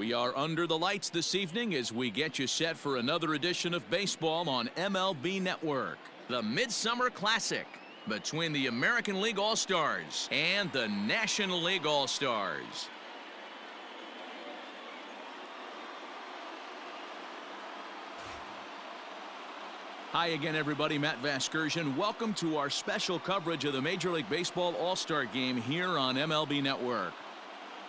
We are under the lights this evening as we get you set for another edition of baseball on MLB Network. The Midsummer Classic between the American League All-Stars and the National League All-Stars. Hi again, everybody. Matt Vasgersian. Welcome to our special coverage of the Major League Baseball All-Star Game here on MLB Network.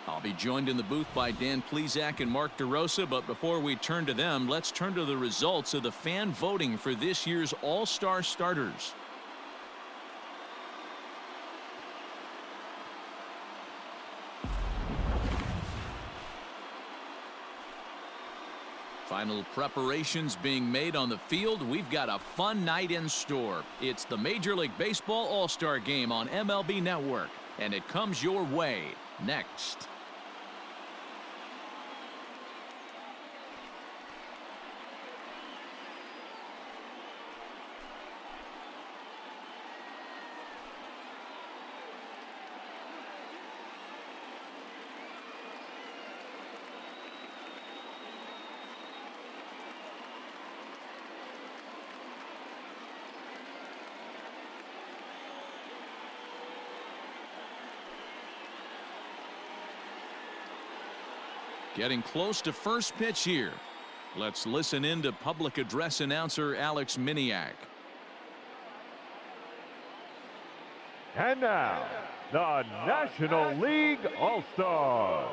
I'll be joined in the booth by Dan Plesac and Mark DeRosa, but before we turn to them, let's turn to the results of the fan voting for this year's All-Star starters. Final preparations being made on the field. We've got a fun night in store. It's the Major League Baseball All-Star Game on MLB Network, and it comes your way next. Getting close to first pitch here. Let's listen in to public address announcer Alex Miniak. And now, the National League All-Stars.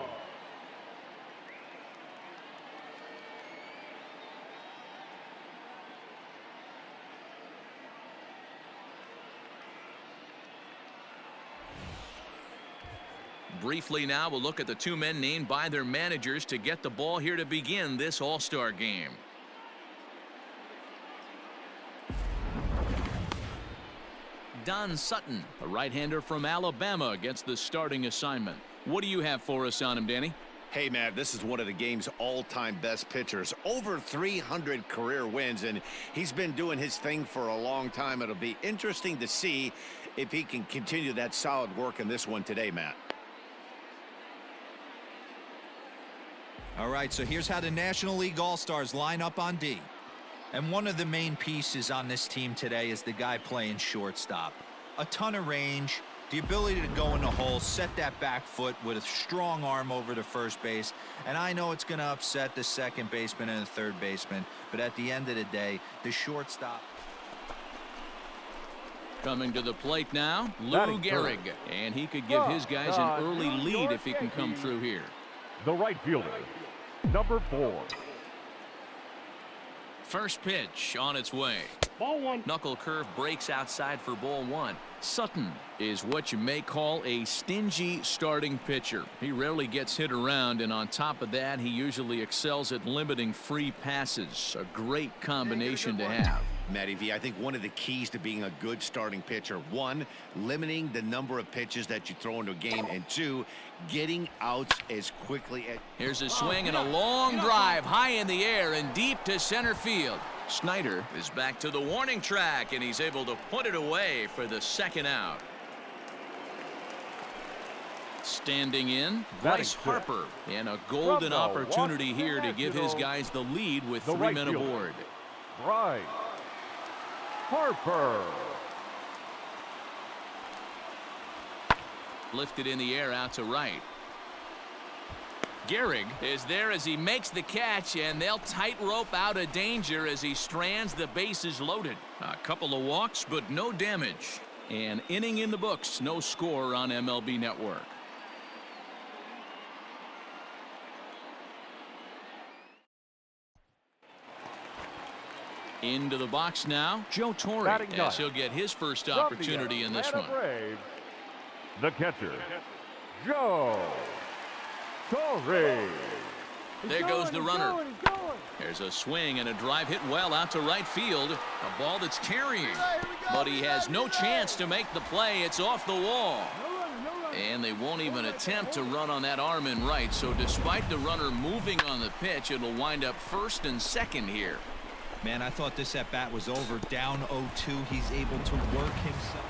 Briefly now, we'll look at the two men named by their managers to get the ball here to begin this All-Star game. Don Sutton, a right-hander from Alabama, gets the starting assignment. What do you have for us on him, Danny? Hey, Matt, this is one of the game's all-time best pitchers. Over 300 career wins, and he's been doing his thing for a long time. It'll be interesting to see if he can continue that solid work in this one today, Matt. All right, so here's how the National League All-Stars line up on D. And one of the main pieces on this team today is the guy playing shortstop. A ton of range, the ability to go in the hole, set that back foot with a strong arm over to first base. And I know it's going to upset the second baseman and the third baseman, but at the end of the day, the shortstop. Coming to the plate now, Lou Gehrig. And he could give his guys an early lead if he can come through here. The right fielder, number 4. First pitch on its way. Ball 1. Knuckle curve breaks outside for ball 1. Sutton is what you may call a stingy starting pitcher. He rarely gets hit around, and on top of that, he usually excels at limiting free passes. A great combination to have. Matty V, I think one of the keys to being a good starting pitcher, 1, limiting the number of pitches that you throw into a game, and 2, getting outs as quickly as... Here's a swing and a long drive high in the air and deep to center field. Snyder is back to the warning track, and he's able to put it away for the second out. Standing in, Bryce Harper, and a golden opportunity here to give his guys the lead with 3 men aboard. Bryce Harper. Lifted in the air out to right. Gehrig is there as he makes the catch, and they'll tightrope out of danger as he strands the bases loaded. A couple of walks, but no damage. An inning in the books, no score on MLB Network. Into the box now, Joe Torre, as he'll get his first opportunity in this one. The catcher, Joe Torre. There goes the runner. There's a swing and a drive hit well out to right field. A ball that's carrying, but he has no chance to make the play. It's off the wall. And they won't even attempt to run on that arm in right. So despite the runner moving on the pitch, it'll wind up first and second here. Man, I thought this at bat was over. Down 0-2. He's able to work himself.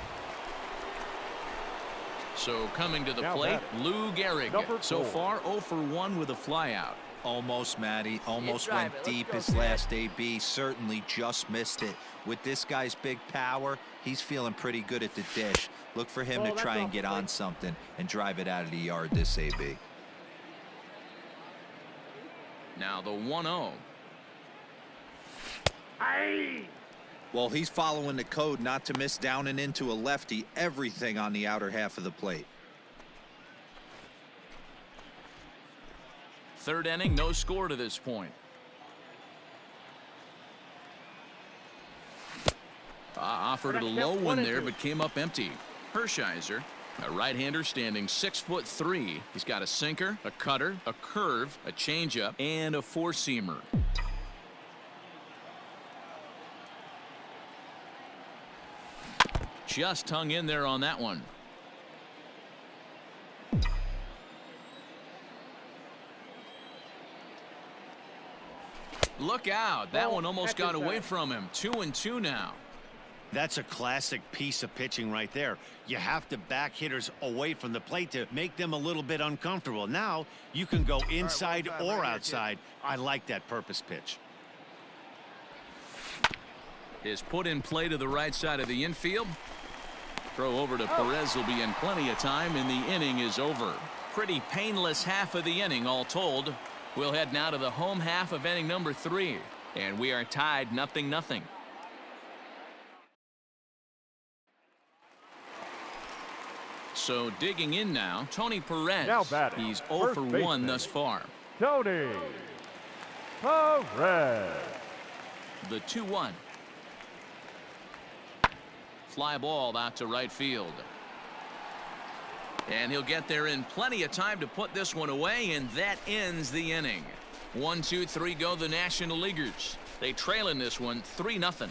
So coming to the plate, Lou Gehrig. So far 0 for 1 with a flyout. Almost, Matty. Almost went deep. His last AB certainly just missed it. With this guy's big power, he's feeling pretty good at the dish. Look for him to try and get on something and drive it out of the yard this AB. Now the 1-0. Well, he's following the code not to miss down and into a lefty. Everything on the outer half of the plate. Third inning, no score to this point. Offered it a low one there, but came up empty. Hershiser, a right-hander standing 6'3". He's got a sinker, a cutter, a curve, a changeup, and a four-seamer. Just hung in there on that one. Look out. That one almost got away from him. 2-2 now. That's a classic piece of pitching right there. You have to back hitters away from the plate to make them a little bit uncomfortable. Now you can go inside or outside. I like that purpose pitch. Is put in play to the right side of the infield. Throw over to Perez will be in plenty of time, and the inning is over. Pretty painless half of the inning all told. We'll head now to the home half of inning number 3, and we are tied 0-0. So digging in now, Tony Perez. Now batting, He's 0 for 1 baseman, thus far. Tony Perez. The 2-1. Fly ball out to right field. And he'll get there in plenty of time to put this one away, and that ends the inning. 1, 2, 3 go the National Leaguers. They trail in this one 3-0.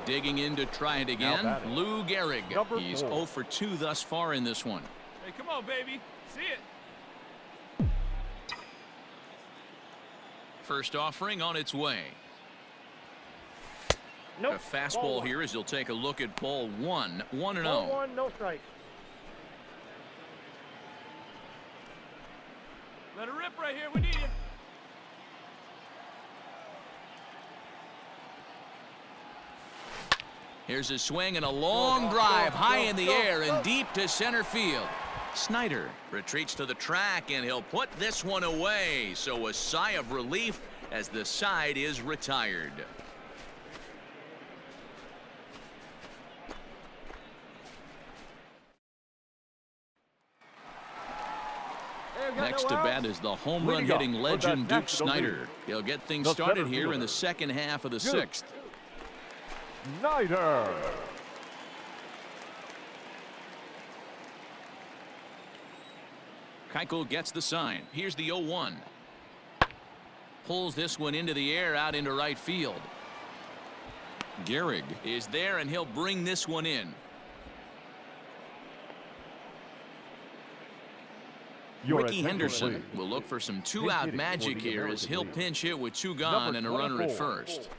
Digging in to try it again, Lou Gehrig. He's 0 for 2 thus far in this one. Hey, come on, baby. See it. First offering on its way. Nope. A fastball here as he'll take a look at ball 1. 1-0. Ball 1, no strike. Let it rip right here. We need you. Here's a swing and a long drive high in the air and deep to center field. Snyder retreats to the track, and he'll put this one away. So a sigh of relief as the side is retired. Next to bat is the home run hitting legend Duke Snyder. He'll get things started here in the second half of the 6th. Snyder. Keuchel gets the sign. Here's the 0-1. Pulls this one into the air out into right field. Gehrig is there, and he'll bring this one in. Ricky Henderson will look for some two-out magic here as he'll pinch hit with 2 gone and a runner at first.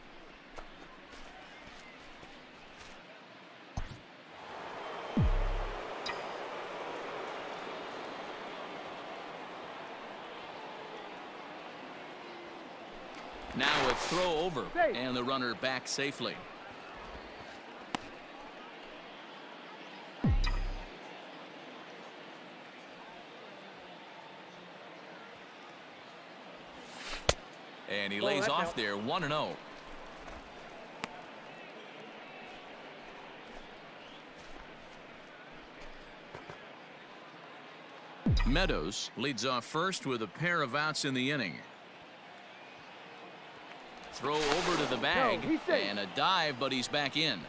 Now a throw over, and the runner back safely. And he lays off there, 1-0. Meadows leads off first with a pair of outs in the inning. Throw over to the bag, and a dive, but he's back in.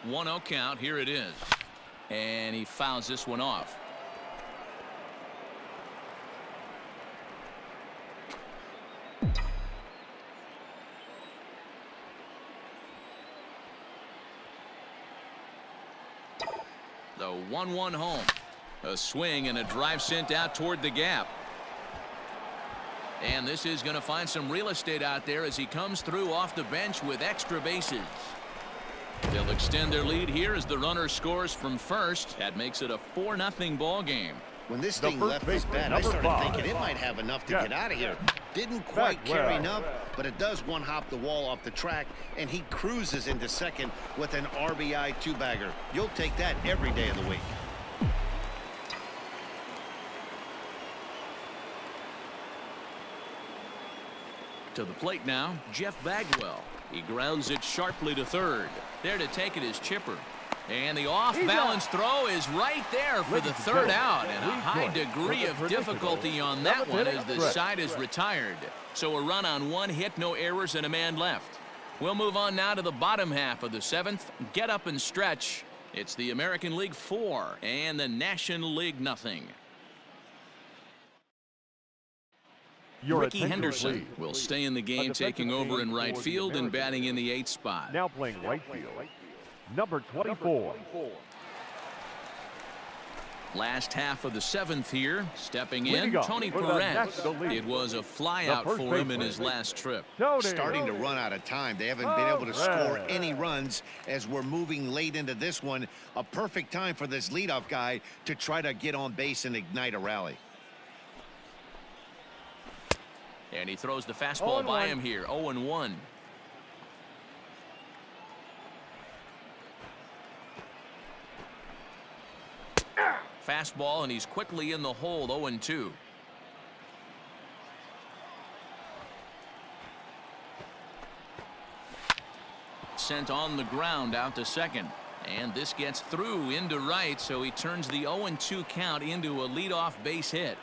One 0 count. Here it is, and he fouls this one off. The 1-1 home. A swing and a drive sent out toward the gap. And this is going to find some real estate out there as he comes through off the bench with extra bases. They'll extend their lead here as the runner scores from first. That makes it a 4-0 ball game. When this thing left his bat, I started thinking it might have enough to get out of here. Didn't quite carry enough, but it does one-hop the wall off the track, and he cruises into second with an RBI two-bagger. You'll take that every day of the week. To the plate now, Jeff Bagwell. He grounds it sharply to third. There to take it is Chipper. And the off-balance throw is right there for the third out. And a high degree of difficulty on that one as the side is retired. So a run on 1 hit, no errors, and a man left. We'll move on now to the bottom half of the 7th. Get up and stretch. It's the American League 4 and the National League 0. Ricky Henderson will stay in the game, taking over in right field and batting in the 8th spot. Now playing right field, number 24. Last half of the 7th here. Stepping in, Tony Perez. It was a flyout for him in his last trip. Starting to run out of time. They haven't been able to score any runs as we're moving late into this one. A perfect time for this leadoff guy to try to get on base and ignite a rally. And he throws the fastball by him here. 0-1. Fastball, and he's quickly in the hole. 0-2. Sent on the ground out to second. And this gets through into right, so he turns the 0-2 count into a leadoff base hit.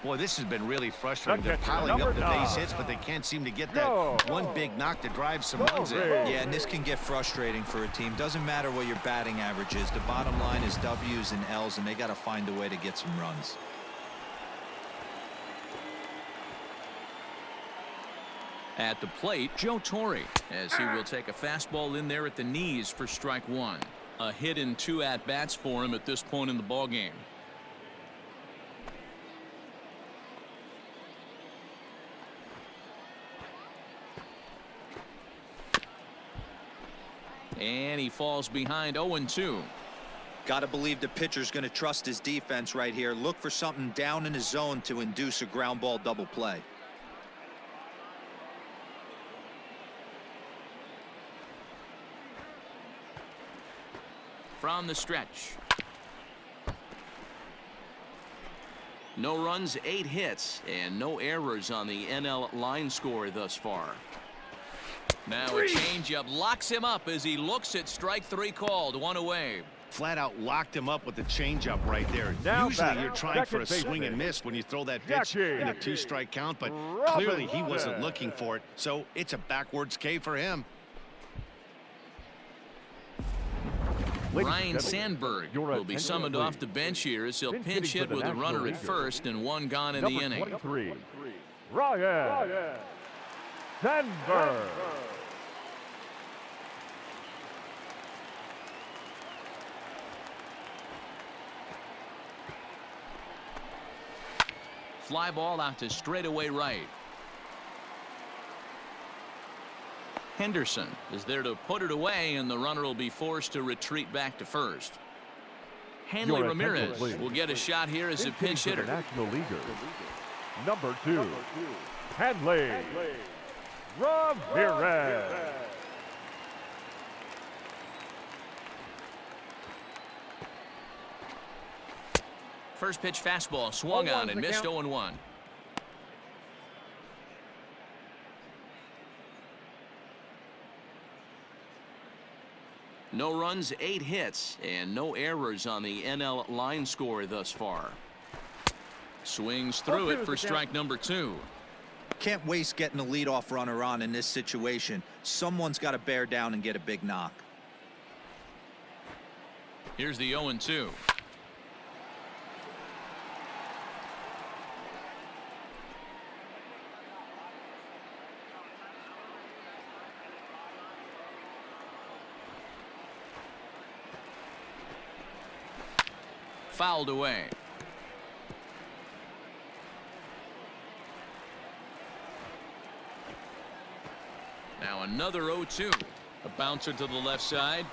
Boy, this has been really frustrating. They're piling up the base hits, but they can't seem to get that one big knock to drive some runs in. Yeah, and this can get frustrating for a team. Doesn't matter what your batting average is. The bottom line is W's and L's, and they got to find a way to get some runs. At the plate, Joe Torre, as he will take a fastball in there at the knees for strike 1. A hit in 2 at-bats for him at this point in the ballgame. And he falls behind. 0-2. Got to believe the pitcher's going to trust his defense right here. Look for something down in his zone to induce a ground ball double play. From the stretch. No runs, 8 hits, and no errors on the NL line score thus far. Now a changeup locks him up as he looks at strike 3 called. 1 away. Flat out locked him up with the changeup right there. Usually you're trying for a swing and miss when you throw that pitch in a 2-strike count, but clearly he wasn't looking for it, so it's a backwards K for him. Ryan Sandberg will be summoned off the bench here as he'll pinch hit with a runner at first and 1 gone in the inning. 23, Ryan Sandberg. Fly ball out to straightaway right. Henderson is there to put it away, and the runner will be forced to retreat back to first. Hanley Ramirez will get a shot here as a pinch hitter. National Leaguer, number 2, Hanley Ramirez. First pitch fastball swung on and missed. 0-1. No runs, 8 hits, and no errors on the NL line score thus far. Swings through it for strike number 2. Can't waste getting a leadoff runner on in this situation. Someone's got to bear down and get a big knock. Here's the 0-2. fouled away. Now another 0-2. A bouncer to the left side.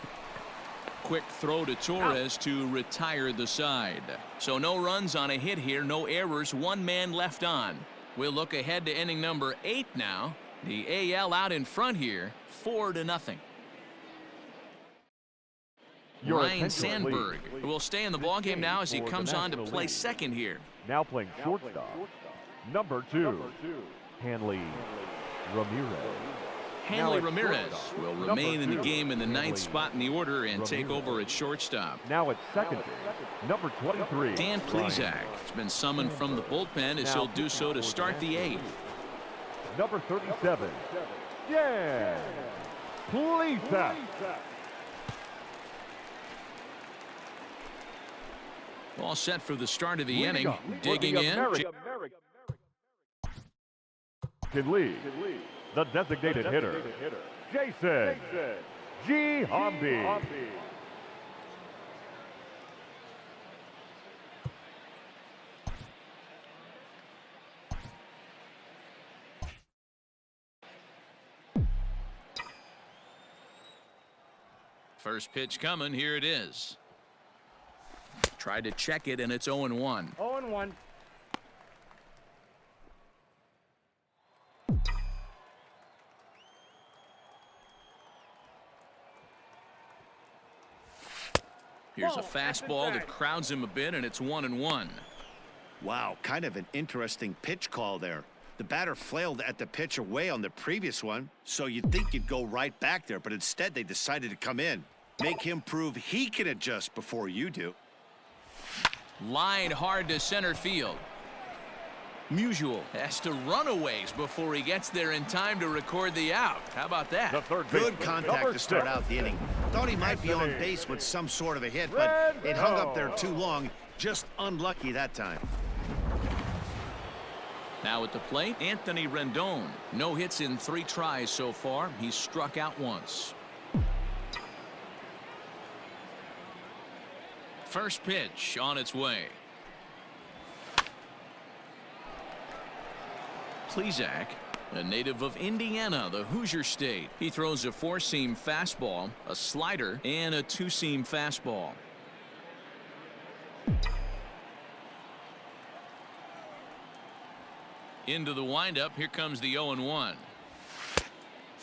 Quick throw to Torres to retire the side. So no runs on a hit here, no errors, one man left on. We'll look ahead to inning number 8 now. The AL out in front here, 4-0. Ryan Sandberg will stay in the ballgame now as he comes on to play second here. Now playing shortstop, number 2, Hanley Ramirez. Hanley Ramirez will remain in the game in the 9th spot in the order and take over at shortstop. Now at second base, number 23, Dan Plesac has been summoned from the bullpen as he'll do so to start the 8th. Number 37, Dan Plesac. All set for the start of the inning. Digging in. Can lead the designated hitter, Jason Giambi. First pitch coming. Here it is. Tried to check it, and it's 0-1. 0-1. Here's a fastball that crowds him a bit, and it's 1-1. Wow, kind of an interesting pitch call there. The batter flailed at the pitch away on the previous one, so you'd think you'd go right back there, but instead they decided to come in. Make him prove he can adjust before you do. Line hard to center field. Musial has to run a ways before he gets there in time to record the out. How about that? Good contact to start out the inning. Thought he might be on base with some sort of a hit, but it hung up there too long. Just unlucky that time. Now at the plate, Anthony Rendon. No hits in 3 tries so far. He's struck out once. First pitch on its way. Plesac, a native of Indiana, the Hoosier State. He throws a 4-seam fastball, a slider, and a 2-seam fastball. Into the windup. Here comes the 0-1.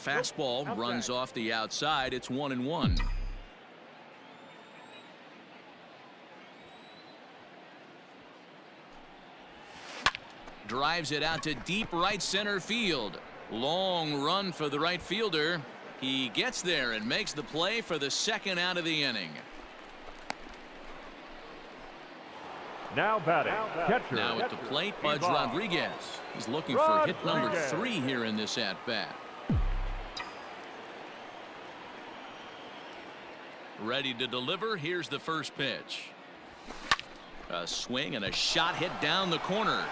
Fastball runs off the outside. It's 1-1. Drives it out to deep right center field. Long run for the right fielder. He gets there and makes the play for the second out of the inning. Now batting, catcher. Now at the plate, Pudge Rodriguez. He's looking for hit number 3 here in this at-bat. Ready to deliver. Here's the first pitch. A swing and a shot hit down the corner.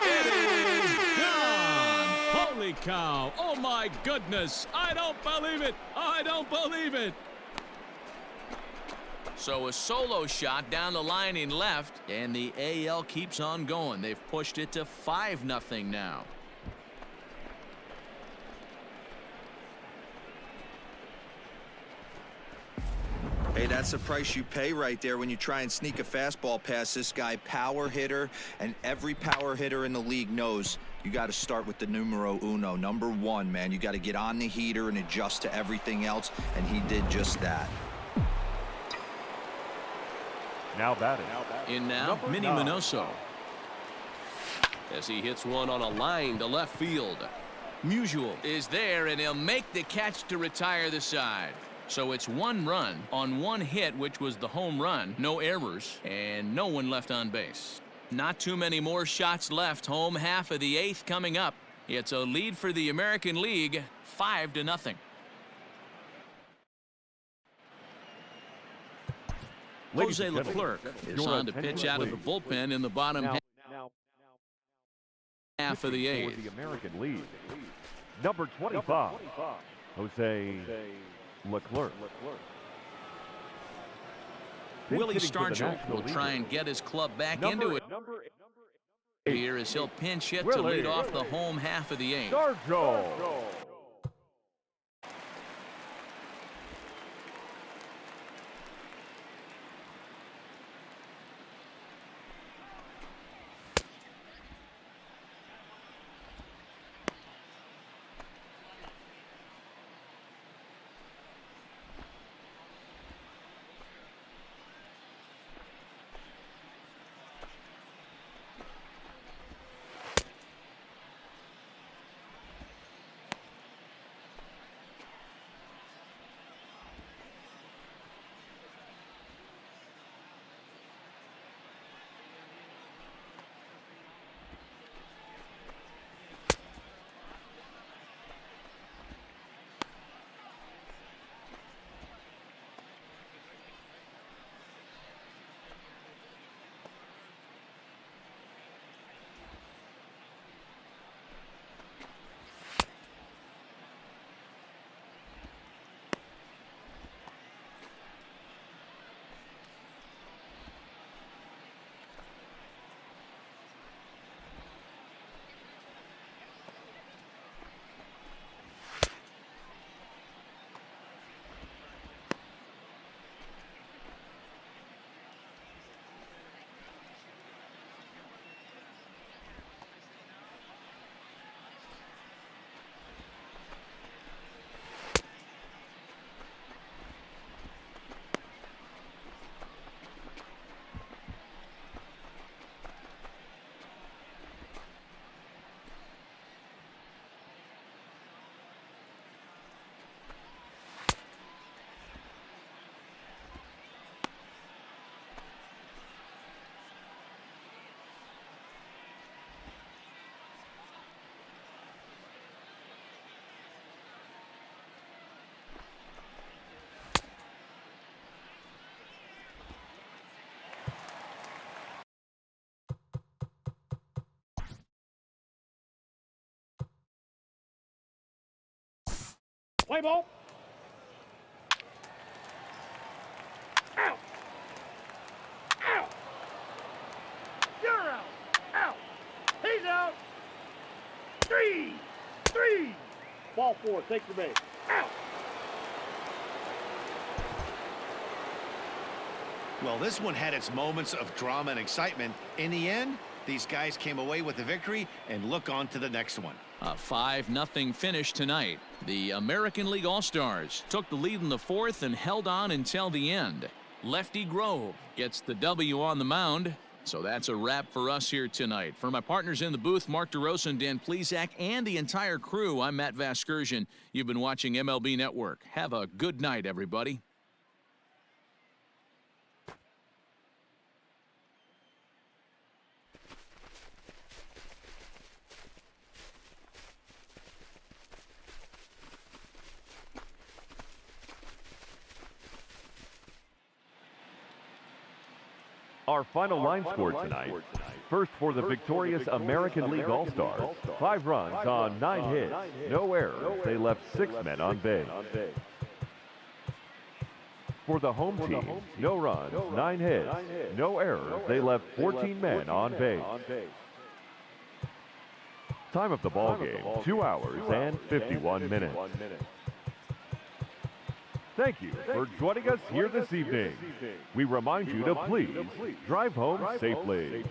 It is gone. Holy cow. Oh, my goodness. I don't believe it. I don't believe it. So a solo shot down the line in left, and the AL keeps on going. They've pushed it to 5-0 now. Hey, that's the price you pay right there when you try and sneak a fastball past this guy. Power hitter, and every power hitter in the league knows you got to start with the numero uno, number 1, man. You got to get on the heater and adjust to everything else, and he did just that. Now batting. In now, Minnie Minoso. As he hits one on a line to left field. Musial is there, and he'll make the catch to retire the side. So it's 1 run on 1 hit, which was the home run. No errors, and no one left on base. Not too many more shots left. Home half of the 8th coming up. It's a lead for the American League, 5-0. Jose Leclerc is on to pitch out of the bullpen in the bottom half of the 8th. The American League, number 25, Jose Leclerc. Pinch Willie hitting for the Stargell National will League. try and get his club back Number into it here as he'll pinch hit to lead off the home half of the 8th. Stargell. Play ball. Out. Out. You're out. Out. He's out. 3. Ball 4. Take your base. Out. Well, this one had its moments of drama and excitement. In the end, these guys came away with the victory and look on to the next one. A 5-0 finish tonight. The American League All-Stars took the lead in the 4th and held on until the end. Lefty Grove gets the W on the mound. So that's a wrap for us here tonight. For my partners in the booth, Mark DeRosa and Dan Plesac, and the entire crew, I'm Matt Vasgersian. You've been watching MLB Network. Have a good night, everybody. Our final line score tonight. First for the victorious American League All-Stars. 5 runs on 9 hits. No errors. They left 6 men on base. For the home team, no runs, 9 hits. No errors. They left 14 men on base. Time of the ball game, 2 hours and 51 minutes. Thank you for joining us here this evening. We remind you to please drive home safely.